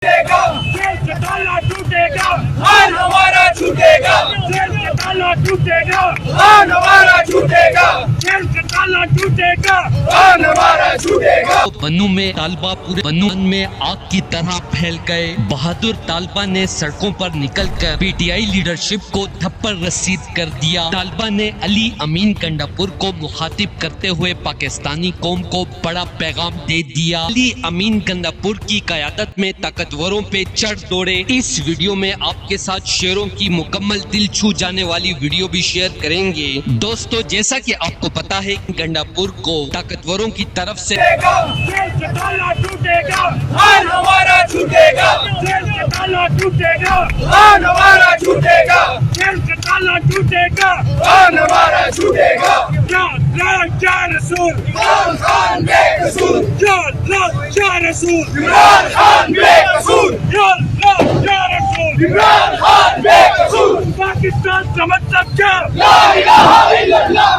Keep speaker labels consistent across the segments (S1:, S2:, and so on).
S1: Jail से ताला टूटेगा, हाल हमारा छूटेगा। जेल से ताला टूटेगा, हाल हमारा छूटेगा। जेल से ताला टूटेगा, हाल हमारा छूटेगा।
S2: बन्नू में तालबा पूरे बन्नू में आग की तरह फैल गए। बहादुर तालबा ने सड़कों पर निकलकर पीटीआई लीडरशिप को थप्पड़ रसीद कर दिया। तालबा ने अली अमीन गंडापुर को मुखातिब करते हुए पाकिस्तानी कौम को बड़ा पैगाम दे दिया। अली अमीन गंडापुर की क़यादत में ताकतवरों पे चढ़ दौड़े। इस वीडियो में आपके साथ शेरों की मुकम्मल दिल छू जाने वाली वीडियो भी शेयर करेंगे। दोस्तों, जैसा कि आपको पता है, गंडापुर को ताकतवरों की तरफ से
S1: जेल से ताला टूटेगा, हाल हमारा छूटेगा। जेल से ताला टूटेगा, हाल हमारा छूटेगा। जेल से ताला टूटेगा, हाल हमारा छूटेगा। या रसूल इमरान खान बेकसूर, या रसूल इमरान खान बेकसूर, या रसूल इमरान खान बेकसूर। पाकिस्तान का मतलब क्या? ला इलाहा इल्लल्लाह।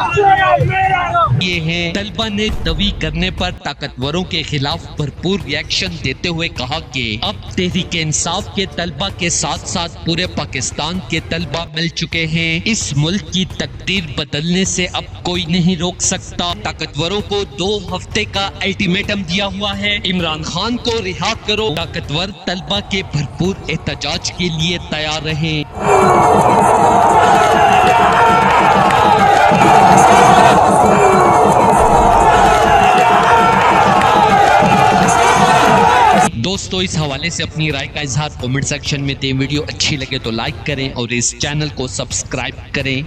S1: मेरा
S2: ये हैं। तलबा ने दवी करने पर ताकतवरों के खिलाफ भरपूर रिएक्शन देते हुए कहा कि अब तहरीक इंसाफ के तलबा के साथ साथ पूरे पाकिस्तान के तलबा मिल चुके हैं। इस मुल्क की तकदीर बदलने से अब कोई नहीं रोक सकता। ताकतवरों को 2 हफ्ते का अल्टीमेटम दिया हुआ है। इमरान खान को रिहा करो। ताकतवर तलबा के भरपूर एहतजाज के लिए तैयार रहें। दोस्तों, इस हवाले से अपनी राय का इजहार कमेंट सेक्शन में दें। वीडियो अच्छी लगे तो लाइक करें और इस चैनल को सब्सक्राइब करें।